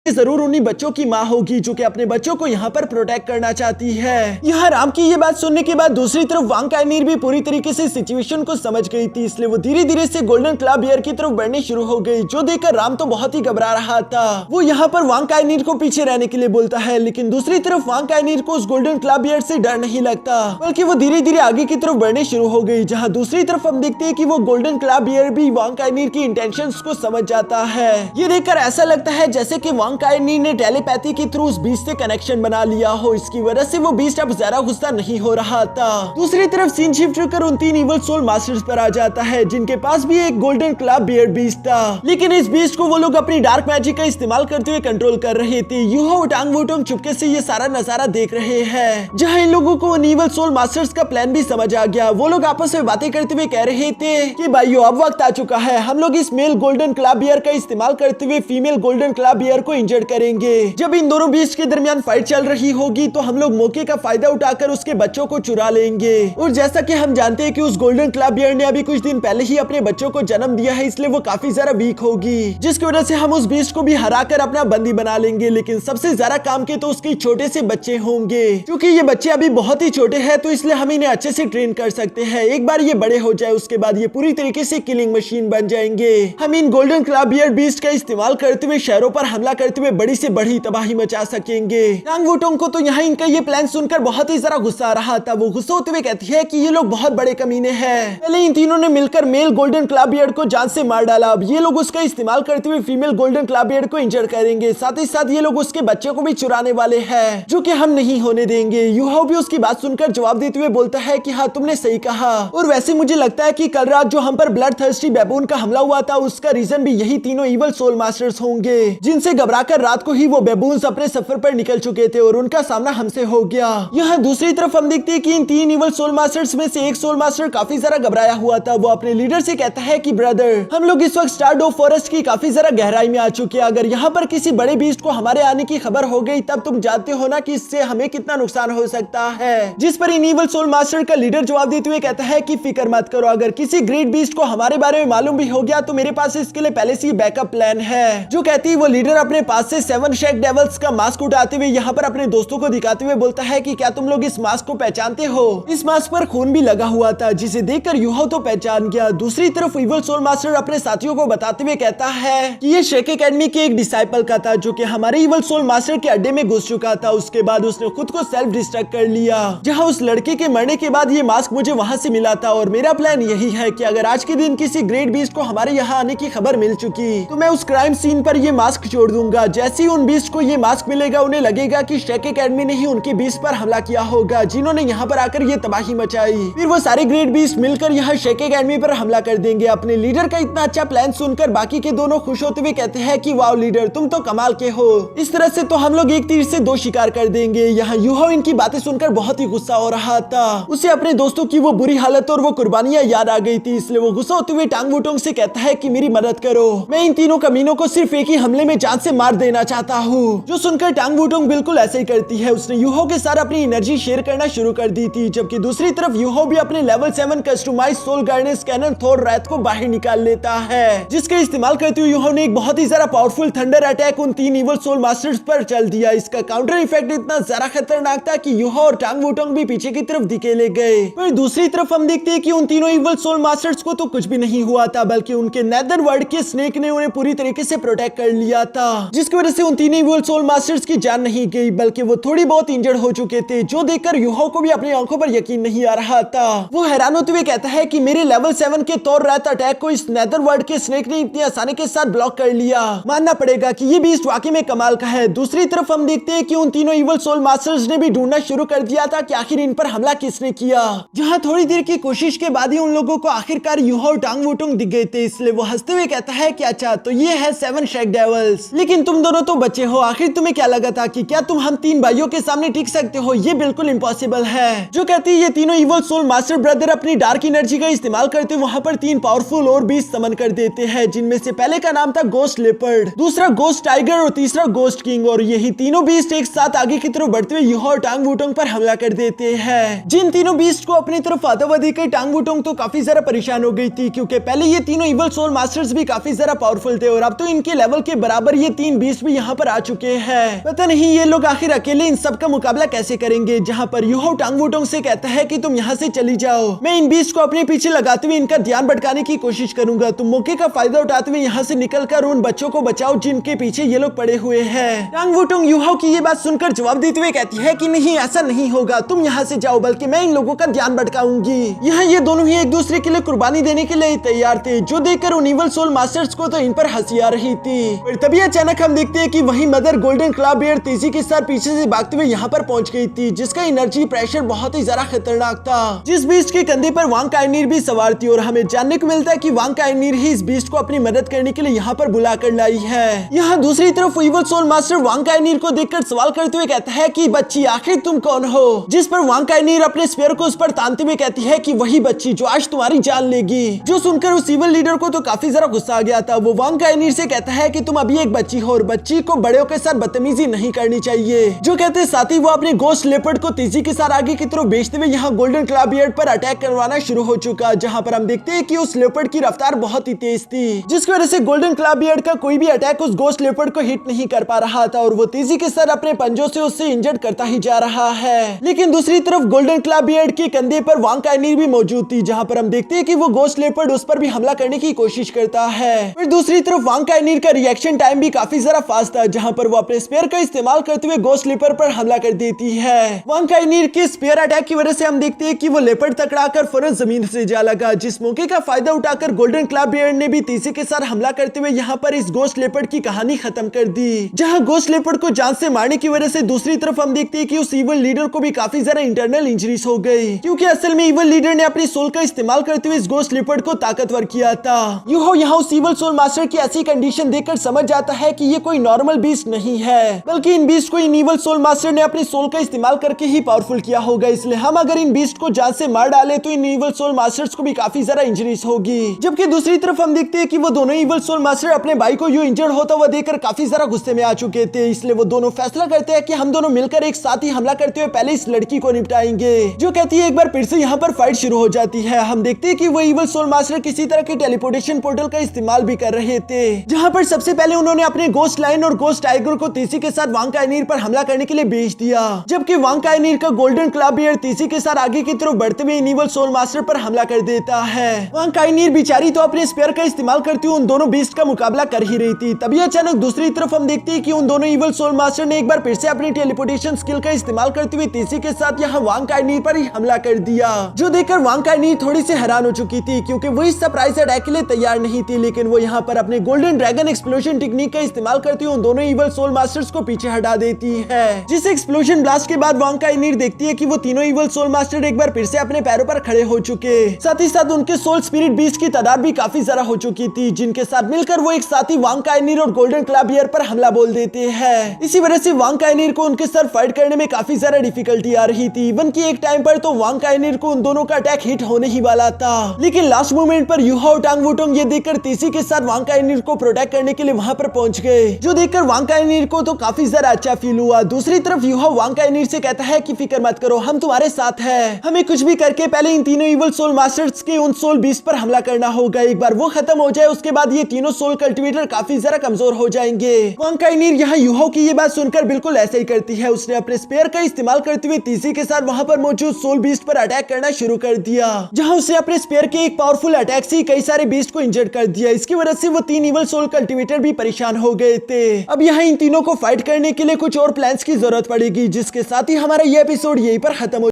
जरूर उन्हीं बच्चों की माँ होगी जो कि अपने बच्चों को यहाँ पर प्रोटेक्ट करना चाहती है। यहाँ राम की ये बात सुनने के बाद दूसरी तरफ वांग कायनीर भी पूरी तरीके से सिचुएशन को समझ गई थी, इसलिए वो धीरे धीरे से गोल्डन क्लब बियर की तरफ बढ़ने शुरू हो गई, जो देखकर राम तो बहुत ही घबरा रहा था। वो यहाँ पर वांग कायनीर को पीछे रहने के लिए बोलता है, लेकिन दूसरी तरफ वांग कायनीर को उस गोल्डन क्लब बियर से डर नहीं लगता, बल्कि वो धीरे धीरे आगे की तरफ बढ़ने शुरू हो गई। जहाँ दूसरी तरफ हम देखते हैं कि वो गोल्डन क्लब बियर भी वांग कायनीर की इंटेंशंस को समझ जाता है। ये देखकर ऐसा लगता है जैसे कि वांग कायनीर ने टेलीपैथी के थ्रू उस बीस्ट से कनेक्शन बना लिया हो, इसकी वजह से वो बीस्ट अब ज्यादा गुस्सा नहीं हो रहा था। दूसरी तरफ सीन शिफ्ट कर उन 3 इवल सोल मास्टर्स पर आ जाता है, जिनके पास भी एक गोल्डन क्लब बियर बीस्ट था, लेकिन इस बीस्ट को वो लोग अपनी डार्क मैजिक का इस्तेमाल करते हुए कंट्रोल कर रहे थे। यूहो और टांग वुटोंग चुपके से ये सारा नजारा देख रहे हैं। जहाँ इन लोगों को उन इवल सोल मास्टर्स का प्लान भी समझ आ गया। वो लोग आपस में बातें करते हुए कह रहे थे कि भाइयों अब वक्त आ चुका है, हम लोग इस मेल गोल्डन क्लब बियर का इस्तेमाल करते हुए फीमेल गोल्डन क्लब बियर को इंजर्ड करेंगे। जब इन दोनों बीस्ट के दरमियान फाइट चल रही होगी तो हम लोग मौके का फायदा उठाकर उसके बच्चों को चुरा लेंगे। और जैसा कि हम जानते हैं कि उस गोल्डन क्लब बियर ने अभी कुछ दिन पहले ही अपने बच्चों को जन्म दिया है, इसलिए वो काफी ज्यादा वीक होगी, जिसकी वजह से हम उस बीस्ट को भी हराकर अपना बंदी बना लेंगे। लेकिन सबसे ज्यादा काम के तो उसके छोटे से बच्चे होंगे, क्योंकि ये बच्चे अभी बहुत ही छोटे हैं, तो इसलिए हम इन्हें अच्छे से ट्रेन कर सकते हैं। एक बार ये बड़े हो जाए उसके बाद ये पूरी तरीके से किलिंग मशीन बन जाएंगे। हम इन गोल्डन क्लब बियर बीस्ट का इस्तेमाल करते हुए शहरों पर हमला करते हुए बड़ी से बड़ी तबाही मचा सकेंगे। टांग वुटोंग को तो यहाँ इनका ये प्लान सुनकर बहुत ही ज्यादा गुस्सा आ रहा था। वो गुस्सा होते हुए कहती है कि ये लोग बहुत बड़े कमीने हैं। पहले इन तीनों ने मिलकर मेल गोल्डन क्लब बियर को जान से मार डाला, अब ये लोग उसका इस्तेमाल करते हुए फीमेल गोल्डन क्लब बियर को इंजर्ड करेंगे। साथ ही साथ ये लोग उसके बच्चे को भी चुराने वाले हैं, जो कि हम नहीं होने देंगे। यूहो भी उसकी बात सुनकर जवाब देते हुए बोलता है कि हाँ तुमने सही कहा, और वैसे मुझे लगता है कि कल रात जो हम पर ब्लड थर्स्टी बैबून का हमला हुआ था उसका रीजन भी यही तीनों इवल सोल मास्टर्स होंगे, जिनसे घबराकर रात को ही वो बैबून्स अपने सफर पर निकल चुके थे और उनका सामना हमसे हो गया। यहाँ दूसरी तरफ हम देखते हैं कि इन 3 इवल सोल मास्टर्स में से एक सोल मास्टर काफी ज्यादा घबराया हुआ था। वो अपने लीडर से कहता है कि ब्रदर, हम लोग इस वक्त स्टारडो फॉरेस्ट की काफी ज्यादा गहराई में आ चुके हैं। अगर यहाँ पर किसी बड़े बीस्ट को हमारे आने की खबर हो गई तब तुम जानते हो ना कि इससे हमें कितना नुकसान हो सकता है। जिस पर इन इवल सोल मास्टर का लीडर जवाब देते हुए कहता है कि फिक्र मत करो, अगर किसी ग्रेट बीस्ट को हमारे बारे में मालूम भी हो गया तो मेरे पास इसके लिए पहले से ही बैकअप प्लान है। जो कहती है वो लीडर अपने पास से 7 शेक डेविल्स का मास्क उठाते हुए यहाँ पर अपने दोस्तों को दिखाते हुए बोलता है कि क्या तुम लोग इस मास्क को पहचानते हो? इस मास्क पर खून भी लगा हुआ था, जिसे देखकर यूहो तो पहचान गया। दूसरी तरफ इवल सोल मास्टर अपने साथियों को बताते हुए कहता है कि ये शेक एकेडमी के एक डिसाइपल का था, जो कि हमारे इवल सोल मास्टर के अड्डे में घुस चुका था। उसके बाद उसने खुद को सेल्फ डिस्ट्रक्ट कर लिया। जहाँ उस लड़के के मरने के बाद ये मास्क मुझे वहाँ से मिला था, और मेरा प्लान यही है कि अगर आज के दिन किसी ग्रेट बीस्ट को हमारे यहाँ आने की खबर मिल चुकी तो मैं उस क्राइम सीन पर ये मास्क छोड़ दूंगा। जैसे ही उन बीस्ट को ये मास्क मिलेगा उन्हें लगेगा कि शेक एकेडमी ने ही उनके बीस्ट पर हमला किया होगा, जिन्होंने यहाँ पर आकर ये तबाही मचाई। फिर वो सारे ग्रेट बीस्ट मिलकर यहाँ शेक एकेडमी पर हमला कर देंगे। अपने लीडर का इतना अच्छा प्लान सुनकर बाकी के दोनों खुश होते हुए कहते हैं कि वाओ लीडर, तुम तो कमाल के हो, इस तरह से तो हम लोग एक तीर से 2 शिकार कर देंगे। यहाँ यूहो इनकी बातें सुनकर बहुत ही गुस्सा हो रहा था। उसे अपने दोस्तों की वो बुरी हालत और वो कुर्बानियां याद आ गई थी, इसलिए वो गुस्सा होते हुए टांग वुटोंग से कहता है कि मेरी मदद करो, मैं इन तीनों कमीनों को सिर्फ एक ही हमले में जान से मार देना चाहता हूँ। जो सुनकर टांग वुटोंग बिल्कुल ऐसे ही करती है। उसने यूहो के साथ अपनी एनर्जी शेयर करना शुरू कर दी थी, जबकि दूसरी तरफ यूहो भी अपने level 7 customized soul gardens cannon Thor wrath को बाहर निकाल लेता है, जिसके इस्तेमाल करते हुए यूहो ने एक बहुत ही ज्यादा पावरफुल थंडर अटैक उन 3 इवल सोल मास्टर्स पर चल दिया। इसका काउंटर इफेक्ट इतना ज्यादा खतरनाक था कि यूहो और टांग वुटोंग भी पीछे की तरफ धकेले गए। पर दूसरी तरफ हम देखते हैं कि उन तीनों इवल सोल मास्टर्स को तो कुछ भी नहीं हुआ था, बल्कि उनके नेदर वर्ल्ड के स्नेक ने उन्हें पूरी तरीके से प्रोटेक्ट कर लिया था, जिसकी वजह से उन तीनों इवल सोल मास्टर्स की जान नहीं गई, बल्कि वो थोड़ी बहुत इंजर्ड हो चुके थे। जो देखकर यूहो को भी अपनी आंखों पर यकीन नहीं आ रहा था। वो हैरान होते हुए कहता है कि मेरे लेवल 7 के थोर रैथ अटैक को इस नेदर वर्ल्ड के स्नेक ने इतनी आसानी के साथ ब्लॉक कर लिया। मानना पड़ेगा कि ये बीस्ट वाकई में कमाल का है। दूसरी तरफ हम देखते हैं कि उन तीनों इवल सोल मास्टर्स ने भी ढूंढना शुरू कर दिया था कि आखिर इन पर हमला किसने किया। जहां थोड़ी देर की कोशिश के बाद ही उन लोगों को आखिरकार यूहो और टांग वुटोंग दिख गए थे, इसलिए वो हंसते हुए कहता है कि अच्छा तो ये है 7 शेक डेविल्स, लेकिन तुम दोनों तो बच्चे हो, आखिर तुम्हें क्या लगा था कि क्या तुम हम 3 भाइयों के सामने टिक सकते हो? ये बिल्कुल इम्पॉसिबल है। जो कहती है ये तीनों इवल सोल मास्टर ब्रदर अपनी डार्क एनर्जी का इस्तेमाल करते वहां पर 3 पावरफुल और बीस्ट समन कर देते हैं, जिनमें से पहले का नाम था गोस्ट लेपर्ड, दूसरा गोस्ट टाइगर और तीसरा गोस्ट किंग। और यही तीनों बीस्ट एक साथ आगे की तरफ बढ़ते हुए यूहो और टांग वुटोंग पर हमला कर देते हैं। जिन तीनों बीस्ट को अपनी तरफ आता हुआ देखकर टांग वुटोंग तो काफी ज्यादा परेशान हो गई थी, क्योंकि पहले ये तीनों इवल सोल मास्टर्स भी काफी ज्यादा पावरफुल थे और अब तो इनके लेवल के बराबर ये 3 तीन बीस्ट भी यहाँ पर आ चुके हैं। पता नहीं ये लोग आखिर अकेले इन सब का मुकाबला कैसे करेंगे, जहाँ पर यूहाओ टांग वुटोंग से कहता है कि तुम यहाँ से चली जाओ, मैं इन बीस्ट को अपने पीछे लगाते हुए इनका ध्यान भटकाने की कोशिश करूंगा, तुम मौके का फायदा उठाते हुए यहाँ से निकलकर उन बच्चों को बचाओ जिनके पीछे ये लोग पड़े हुए हैं। टांग वुटोंग यूहाओ की ये बात सुनकर जवाब देते हुए कहती है कि नहीं, ऐसा नहीं होगा, तुम यहाँ से जाओ, बल्कि मैं इन लोगों का ध्यान भटकाऊंगी। यहाँ ये दोनों ही एक दूसरे के लिए कुर्बानी देने के लिए तैयार थे, जो देखकर उन इवल सोल मास्टर्स को तो इन पर हंसी आ रही थी। पर तभी अचानक हम देखते हैं कि वही मदर गोल्डन क्लॉ बियर तेजी के साथ पीछे से भागते हुए यहाँ पर पहुंच गई थी, जिसका एनर्जी प्रेशर बहुत ही ज्यादा खतरनाक था। जिस बीस्ट के कंधे पर वांग काइनीर भी सवार थी और हमें जानने को मिलता है कि वांग काइनीर ही इस बीस्ट को अपनी मदद करने के लिए यहाँ पर बुला कर लाई है। यहाँ दूसरी तरफ इवल सोल मास्टर वांग काइनीर को देखकर सवाल करते हुए कहता है कि बच्ची आखिर तुम कौन हो, जिस पर वांग काइनीर अपने स्फीयर को उस पर तानते हुए कहती है कि वही बच्ची जो आज तुम्हारी जान लेगी। जो सुनकर उस इवल लीडर को तो काफी ज्यादा गुस्सा आ गया था। वो वांग काइनीर से कहता है कि तुम अभी एक बच्ची हो और बच्ची को बड़ों के साथ बदतमीजी नहीं करनी चाहिए। जो कहते साथ ही वो अपने गोस्ट लेपर्ड को तेजी के साथ आगे की तरफ भेजते हुए यहाँ गोल्डन क्लॉ बियर्ड पर अटैक करवाना शुरू हो चुका, जहाँ पर हम देखते हैं कि उस लेपर्ड की रफ्तार बहुत ही तेज थी, जिसकी वजह से गोल्डन क्लॉ बियर्ड का कोई भी अटैक उस गोस्ट लेपर्ड को हिट नहीं कर पा रहा था और वो तेजी के साथ अपने पंजों से उससे इंजर्ड करता ही जा रहा है। लेकिन दूसरी तरफ गोल्डन क्लॉ बियर्ड के कंधे पर वांग काइनीर भी मौजूद थी, जहाँ पर हम देखते हैं कि वो गोस्ट लेपर्ड उस पर भी हमला करने की कोशिश करता है। फिर दूसरी तरफ वांग काइनीर का रिएक्शन टाइम भी काफी ज्यादा फास्ट था, जहाँ पर वो अपने स्पेयर का इस्तेमाल करते हुए गोस्ट लेपर्ड पर हमला कर देती है। वांग काइनीर के स्पेयर अटैक की वजह से हम देखते हैं कि वो लेपर्ड तकड़ाकर फौरन जमीन से जा लगा, जिस मौके का फायदा उठाकर गोल्डन क्लॉ बियर्ड ने भी तेजी के साथ हमला करते हुए यहाँ पर इस गोस्ट लेपर्ड की कहानी खत्म कर दी। जहाँ गोस्ट लेपर्ड को जान से मारने की वजह से दूसरी तरफ हम देखते हैं कि उस इवल लीडर को भी काफी ज्यादा इंटरनल इंजरीज हो गई, क्योंकि असल में इवल लीडर ने अपनी सोल का इस्तेमाल करते हुए इस गोस्ट लेपर्ड को ताकतवर किया था। यूहाओ यहाँ उस इवल सोल मास्टर की ऐसी कंडीशन देखकर समझ जाता है कि ये कोई नॉर्मल बीस्ट नहीं है, बल्कि इन बीस्ट को इन इवल सोल मास्टर ने अपनी सोल का इस्तेमाल करके ही पावरफुल किया होगा। इसलिए हम अगर इन बीस्ट को जान से मार डाले तो इन इवल सोल मास्टर्स को भी काफी ज्यादा इंजरीज होगी। जबकि दूसरी तरफ हम देखते हैं कि वो दोनों इवल सोल मास्टर अपने भाई को यूं इंजर्ड होता हुआ देखकर काफी ज्यादा गुस्से में आ चुके थे। इसलिए वो दोनों फैसला करते हैं कि हम दोनों मिलकर एक साथ ही हमला करते हुए पहले इस लड़की को निपटाएंगे। जो कहती है एक बार फिर से यहाँ पर फाइट शुरू हो जाती है। हम देखते हैं कि वो इवल सोल मास्टर किसी तरह के टेलीपोर्टेशन पोर्टल का इस्तेमाल भी कर रहे थे, जहाँ पर सबसे पहले उन्होंने अपने गोस्ट लाइन और गोस्ट टाइगर को तेजी के साथ वांग काइनीर पर हमला करने के लिए भेज दिया, जबकि वांग काइनीर का गोल्डन क्लॉ बियर्ड तेजी के साथ आगे की तरफ बढ़ते हुए इवल सोल मास्टर पर हमला कर देता है। वांग काइनीर बेचारी तो अपने स्पेयर का इस्तेमाल करती हुई उन दोनों बीस्ट का मुकाबला कर ही रही थी। तभी अचानक दूसरी तरफ हम देखते हैं कि उन दोनों इवल सोल मास्टर ने एक बार फिर से अपनी टेलीपोर्टेशन स्किल का इस्तेमाल करते हुए तेजी के साथ यहाँ वांग काइनीर पर ही हमला कर दिया, जो देखकर वांग काइनीर थोड़ी सी हैरान हो चुकी थी, क्योंकि वो इस सरप्राइज अटैक के लिए तैयार नहीं थी। लेकिन वो यहाँ पर अपने गोल्डन ड्रैगन एक्सप्लोजन टेक्निक का इस्तेमाल करती हुई उन दोनों इवल सोल मास्टर्स को पीछे हटा देती है। जिस एक्सप्लोजन ब्लास्ट के बाद वांग काइनीर देखती है कि वो तीनों इवल सोल मास्टर एक बार फिर से अपने पैरों पर खड़े हो चुके, साथ ही साथ उनके सोल स्पिरिट बीस्ट की तादाद भी काफी ज्यादा हो चुकी थी, जिनके साथ मिलकर वो एक साथी वांग काइनीर और गोल्डन क्लॉ बियर पर हमला बोल देते हैं। इसी वजह से वांग काइनीर को उनके साथ फाइट करने में काफी ज्यादा डिफिकल्टी आ रही थी। इवन की एक टाइम पर तो वांग काइनीर को उन दोनों का अटैक हिट होने ही वाला था, लेकिन लास्ट मोमेंट पर यूहाओ टांग वुटोंग ये देखकर तेजी के साथ वांग काइनीर को प्रोटेक्ट करने के लिए वहां पर पहुंच गए, जो देखकर वांग काइनीर को तो काफी ज्यादा अच्छा फील हुआ। दूसरी तरफ यूहाओ वांग काइनीर से कहता है कि फिक्र मत करो, हम तुम्हारे साथ हैं, हमें कुछ भी करके पहले इन तीनों इवल सोल मास्टर्स के उन सोल बीस्ट पर हमला करना होगा। एक बार वो खत्म हो जाए उसके बाद ये तीनों सोल कल्टिवेटर काफी ज्यादा कमजोर हो जाएंगे। वांग काइनीर यहाँ यूहाओ की ये बात सुनकर बिल्कुल ऐसा ही करती है। उसने अपने स्पेयर का इस्तेमाल करते हुए तेजी के साथ वहां पर मौजूद सोल बीस्ट पर अटैक करना शुरू कर दिया, जहां उसने अपने स्पेयर के एक पावरफुल अटैक से कई सारे बीस्ट को इंजर्ड कर दिया। इसकी वजह से वो तीन इवल सोल कल्टिवेटर भी परेशान हो गए थे। अब यहाँ इन तीनों को फाइट करने के लिए कुछ और प्लान्स की जरूरत पड़ेगी, जिसके साथ ही हमारा ये एपिसोड यहीं पर खत्म हो